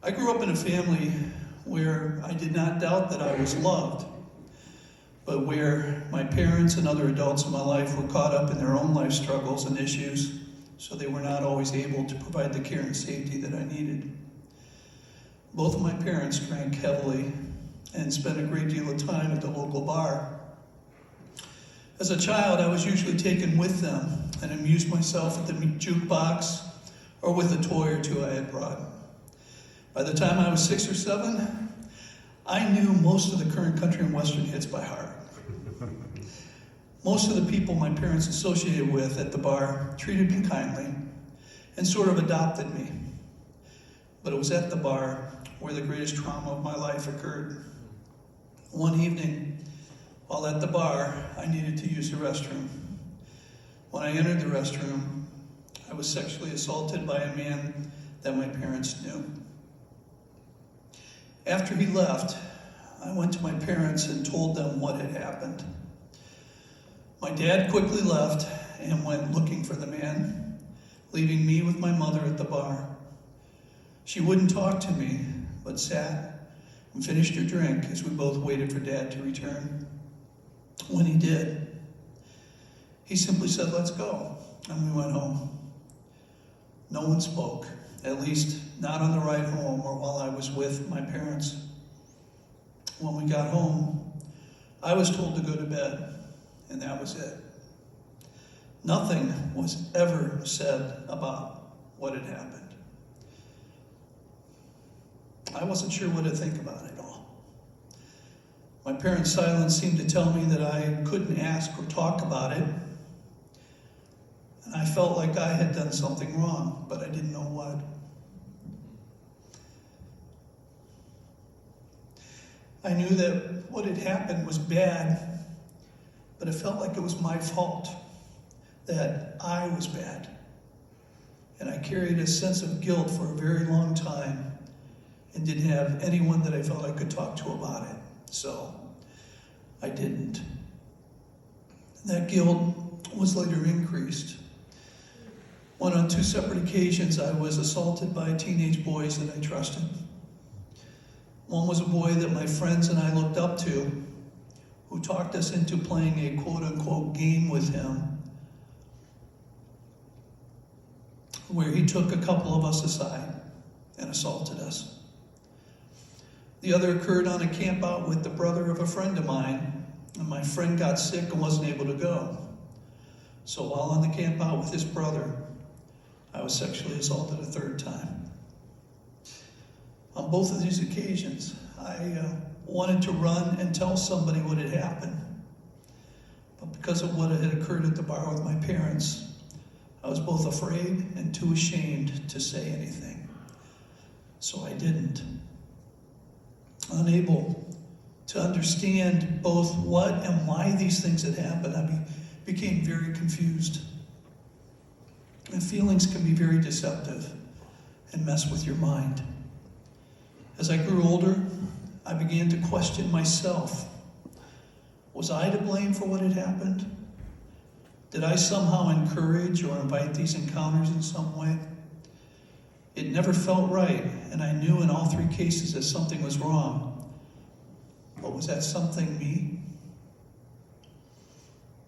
I grew up in a family where I did not doubt that I was loved, but where my parents and other adults in my life were caught up in their own life struggles and issues, so they were not always able to provide the care and safety that I needed. Both of my parents drank heavily and spent a great deal of time at the local bar. As a child, I was usually taken with them and amused myself at the jukebox or with a toy or two I had brought. By the time I was 6 or 7, I knew most of the current country and western hits by heart. Most of the people my parents associated with at the bar treated me kindly and sort of adopted me. But it was at the bar where the greatest trauma of my life occurred. One evening, while at the bar, I needed to use the restroom. When I entered the restroom, I was sexually assaulted by a man that my parents knew. After he left, I went to my parents and told them what had happened. My dad quickly left and went looking for the man, leaving me with my mother at the bar. She wouldn't talk to me, but sat and finished her drink as we both waited for Dad to return. When he did, he simply said, "Let's go," and we went home. No one spoke, at least not on the ride home or while I was with my parents. When we got home, I was told to go to bed, and that was it. Nothing was ever said about what had happened. I wasn't sure what to think about it all. My parents' silence seemed to tell me that I couldn't ask or talk about it, and I felt like I had done something wrong, but I didn't know what. I knew that what had happened was bad, but it felt like it was my fault, that I was bad. And I carried a sense of guilt for a very long time and didn't have anyone that I felt I could talk to about it. So I didn't. That guilt was later increased when on 2 separate occasions I was assaulted by teenage boys that I trusted. One was a boy that my friends and I looked up to, who talked us into playing a quote-unquote game with him, where he took a couple of us aside and assaulted us. The other occurred on a camp out with the brother of a friend of mine, and my friend got sick and wasn't able to go. So while on the camp out with his brother, I was sexually assaulted a 3rd time. On both of these occasions, I wanted to run and tell somebody what had happened. But because of what had occurred at the bar with my parents, I was both afraid and too ashamed to say anything. So I didn't. Unable to understand both what and why these things had happened, I became very confused. And feelings can be very deceptive and mess with your mind. As I grew older, I began to question myself. Was I to blame for what had happened? Did I somehow encourage or invite these encounters in some way? It never felt right, and I knew in all 3 cases that something was wrong. But was that something me?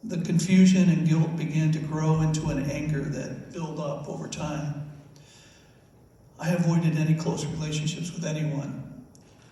The confusion and guilt began to grow into an anger that built up over time. I avoided any close relationships with anyone,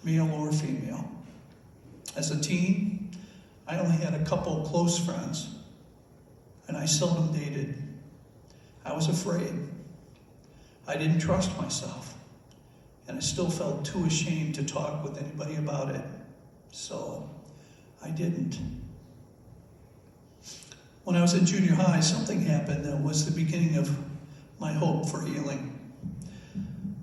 male or female. As a teen, I only had a couple of close friends, and I seldom dated. I was afraid. I didn't trust myself, and I still felt too ashamed to talk with anybody about it, so I didn't. When I was in junior high, something happened that was the beginning of my hope for healing.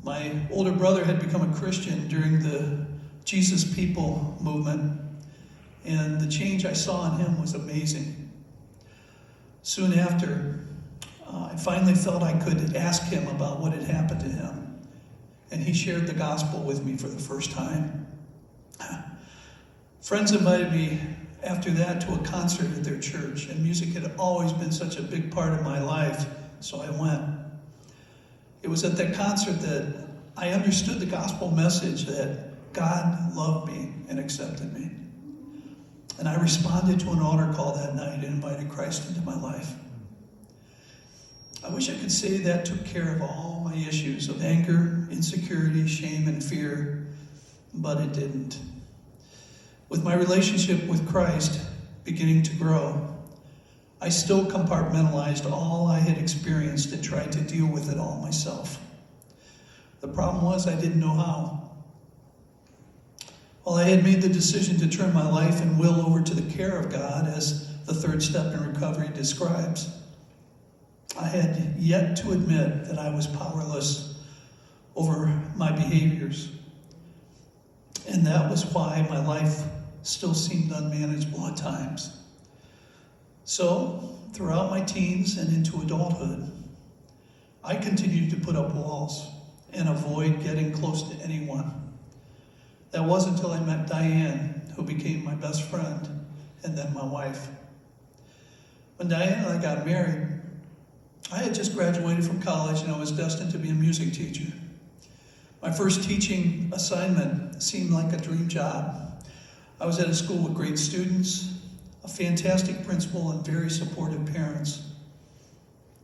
My older brother had become a Christian during the Jesus People movement, and the change I saw in him was amazing. Soon after, I finally felt I could ask him about what had happened to him, and he shared the gospel with me for the first time. Friends invited me after that to a concert at their church, and music had always been such a big part of my life, so I went. It was at that concert that I understood the gospel message that God loved me and accepted me. And I responded to an altar call that night and invited Christ into my life. I wish I could say that took care of all my issues of anger, insecurity, shame, and fear, but it didn't. With my relationship with Christ beginning to grow, I still compartmentalized all I had experienced and tried to deal with it all myself. The problem was I didn't know how. While I had made the decision to turn my life and will over to the care of God, as the third step in recovery describes, I had yet to admit that I was powerless over my behaviors. And that was why my life still seemed unmanageable at times. So, throughout my teens and into adulthood, I continued to put up walls and avoid getting close to anyone. That wasn't until I met Diane, who became my best friend and then my wife. When Diane and I got married, I had just graduated from college and I was destined to be a music teacher. My first teaching assignment seemed like a dream job. I was at a school with great students, a fantastic principal, and very supportive parents.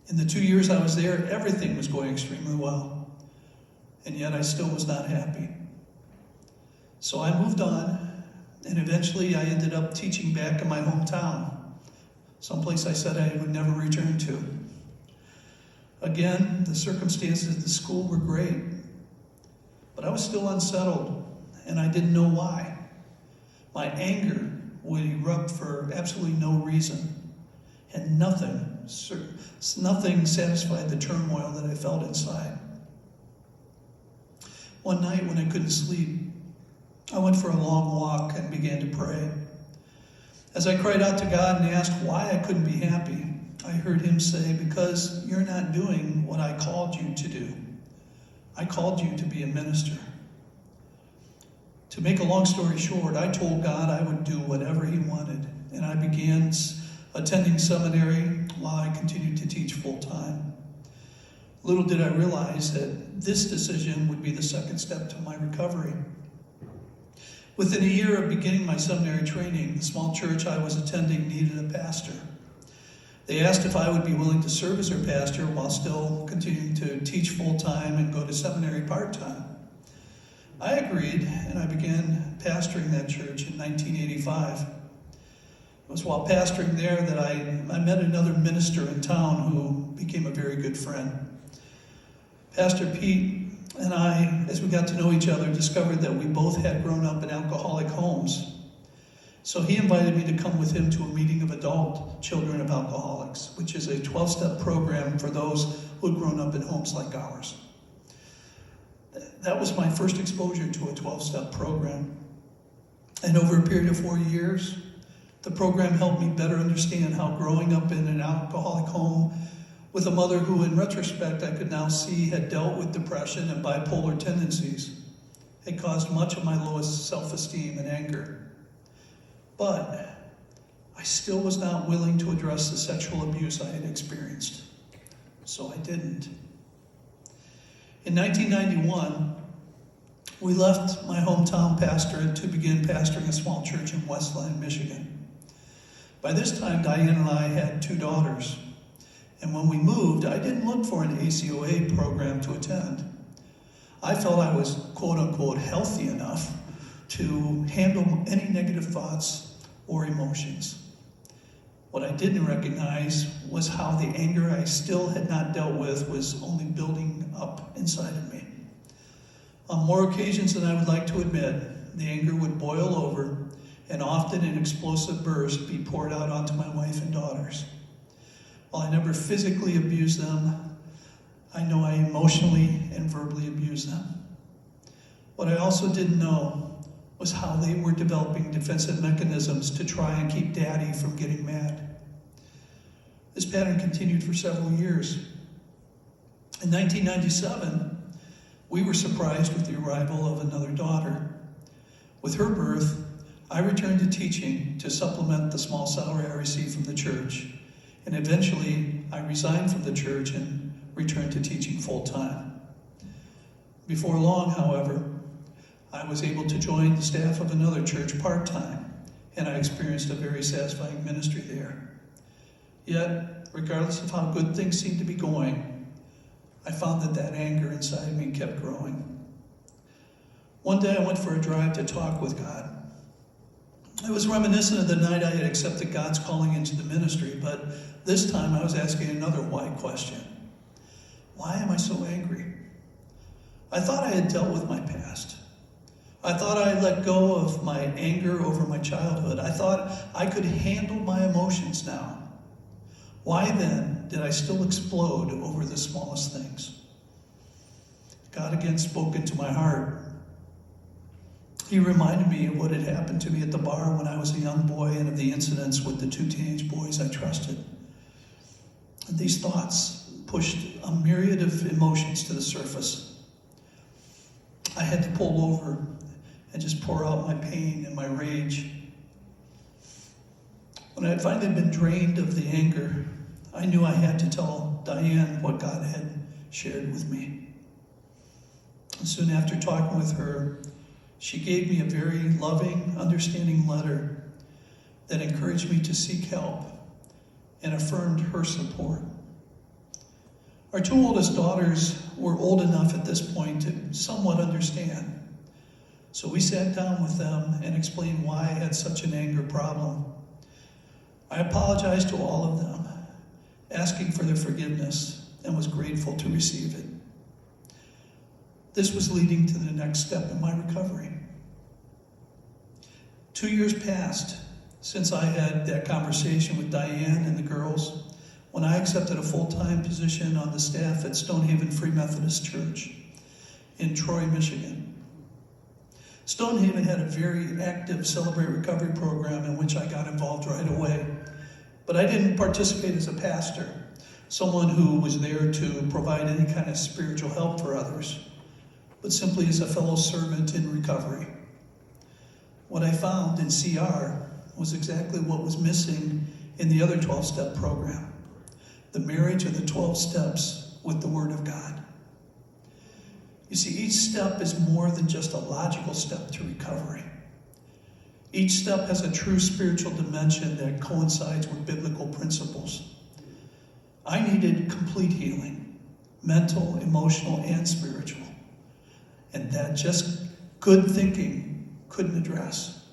In the 2 years I was there, everything was going extremely well, and yet I still was not happy. So I moved on, and eventually I ended up teaching back in my hometown, someplace I said I would never return to. Again, the circumstances at the school were great, but I was still unsettled, and I didn't know why. My anger would erupt for absolutely no reason, and nothing satisfied the turmoil that I felt inside. One night when I couldn't sleep, I went for a long walk and began to pray. As I cried out to God and asked why I couldn't be happy, I heard him say, "Because you're not doing what I called you to do. I called you to be a minister." To make a long story short, I told God I would do whatever he wanted, and I began attending seminary while I continued to teach full-time. Little did I realize that this decision would be the second step to my recovery. Within a year of beginning my seminary training, the small church I was attending needed a pastor. They asked if I would be willing to serve as their pastor while still continuing to teach full-time and go to seminary part-time. I agreed, and I began pastoring that church in 1985. It was while pastoring there that I met another minister in town who became a very good friend. Pastor Pete and I, as we got to know each other, discovered that we both had grown up in alcoholic homes. So he invited me to come with him to a meeting of adult children of alcoholics, which is a 12-step program for those who had grown up in homes like ours. That was my first exposure to a 12-step program. And over a period of 4 years, the program helped me better understand how growing up in an alcoholic home with a mother who, in retrospect, I could now see had dealt with depression and bipolar tendencies, had caused much of my lowest self-esteem and anger. But I still was not willing to address the sexual abuse I had experienced. So I didn't. In 1991, we left my hometown pastorate to begin pastoring a small church in Westland, Michigan. By this time, Diane and I had 2 daughters. And when we moved, I didn't look for an ACOA program to attend. I felt I was, quote unquote, healthy enough to handle any negative thoughts or emotions. What I didn't recognize was how the anger I still had not dealt with was only building up inside of me. On more occasions than I would like to admit, the anger would boil over and often in explosive bursts be poured out onto my wife and daughters. While I never physically abused them, I know I emotionally and verbally abused them. What I also didn't know was how they were developing defensive mechanisms to try and keep Daddy from getting mad. This pattern continued for several years. In 1997, we were surprised with the arrival of another daughter. With her birth, I returned to teaching to supplement the small salary I received from the church. And eventually, I resigned from the church and returned to teaching full-time. Before long, however, I was able to join the staff of another church part-time, and I experienced a very satisfying ministry there. Yet, regardless of how good things seemed to be going, I found that anger inside me kept growing. One day I went for a drive to talk with God. It was reminiscent of the night I had accepted God's calling into the ministry, but this time I was asking another why question. Why am I so angry? I thought I had dealt with my past. I thought I had let go of my anger over my childhood. I thought I could handle my emotions now. Why then did I still explode over the smallest things? God again spoke into my heart. He reminded me of what had happened to me at the bar when I was a young boy and of the incidents with the 2 teenage boys I trusted. And these thoughts pushed a myriad of emotions to the surface. I had to pull over and just pour out my pain and my rage. When I had finally been drained of the anger, I knew I had to tell Diane what God had shared with me. And soon after talking with her, she gave me a very loving, understanding letter that encouraged me to seek help and affirmed her support. Our 2 oldest daughters were old enough at this point to somewhat understand. So we sat down with them and explained why I had such an anger problem. I apologized to all of them, asking for their forgiveness, and was grateful to receive it. This was leading to the next step in my recovery. 2 years passed since I had that conversation with Diane and the girls when I accepted a full-time position on the staff at Stonehaven Free Methodist Church in Troy, Michigan. Stonehaven had a very active Celebrate Recovery program in which I got involved right away. But I didn't participate as a pastor, someone who was there to provide any kind of spiritual help for others, but simply as a fellow servant in recovery. What I found in CR was exactly what was missing in the other 12-step program, the marriage of the 12 steps with the Word of God. You see, each step is more than just a logical step to recovery. Each step has a true spiritual dimension that coincides with biblical principles. I needed complete healing, mental, emotional, and spiritual, and that just good thinking couldn't address.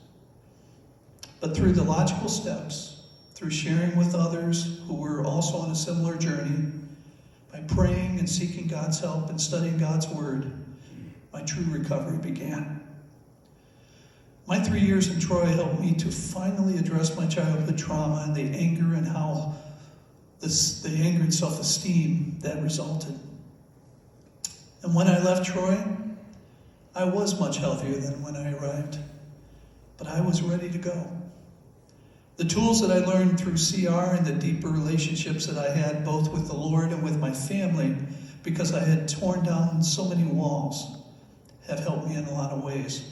But through the logical steps, through sharing with others who were also on a similar journey, by praying and seeking God's help and studying God's Word, my true recovery began. My 3 years in Troy helped me to finally address my childhood trauma and the anger and how the anger and self-esteem that resulted. And when I left Troy, I was much healthier than when I arrived, but I was ready to go. The tools that I learned through CR and the deeper relationships that I had both with the Lord and with my family, because I had torn down so many walls, have helped me in a lot of ways.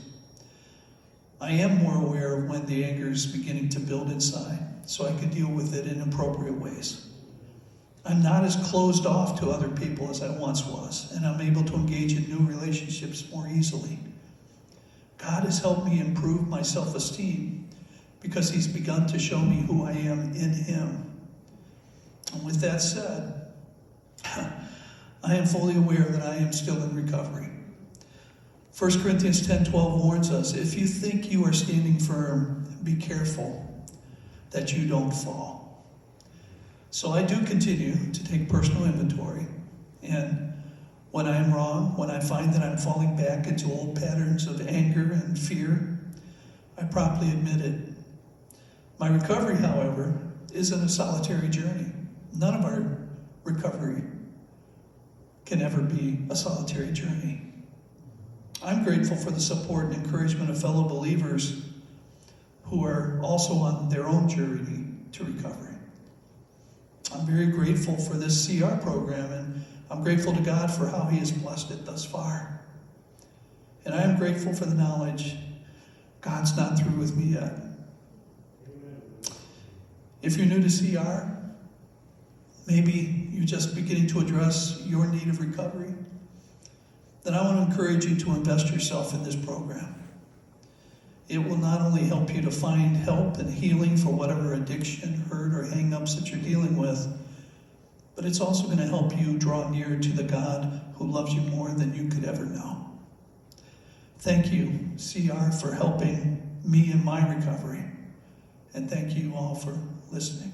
I am more aware of when the anger is beginning to build inside, so I can deal with it in appropriate ways. I'm not as closed off to other people as I once was, and I'm able to engage in new relationships more easily. God has helped me improve my self-esteem because He's begun to show me who I am in Him. And with that said, I am fully aware that I am still in recovery. 1 Corinthians 10:12 warns us, if you think you are standing firm, be careful that you don't fall. So I do continue to take personal inventory, and when I am wrong, when I find that I'm falling back into old patterns of anger and fear, I promptly admit it. My recovery, however, isn't a solitary journey. None of our recovery can ever be a solitary journey. I'm grateful for the support and encouragement of fellow believers who are also on their own journey to recovery. I'm very grateful for this CR program, and I'm grateful to God for how He has blessed it thus far. And I am grateful for the knowledge God's not through with me yet. If you're new to CR, maybe you're just beginning to address your need of recovery, then I want to encourage you to invest yourself in this program. It will not only help you to find help and healing for whatever addiction, hurt, or hang-ups that you're dealing with, but it's also going to help you draw near to the God who loves you more than you could ever know. Thank you, CR, for helping me in my recovery. And thank you all for listening.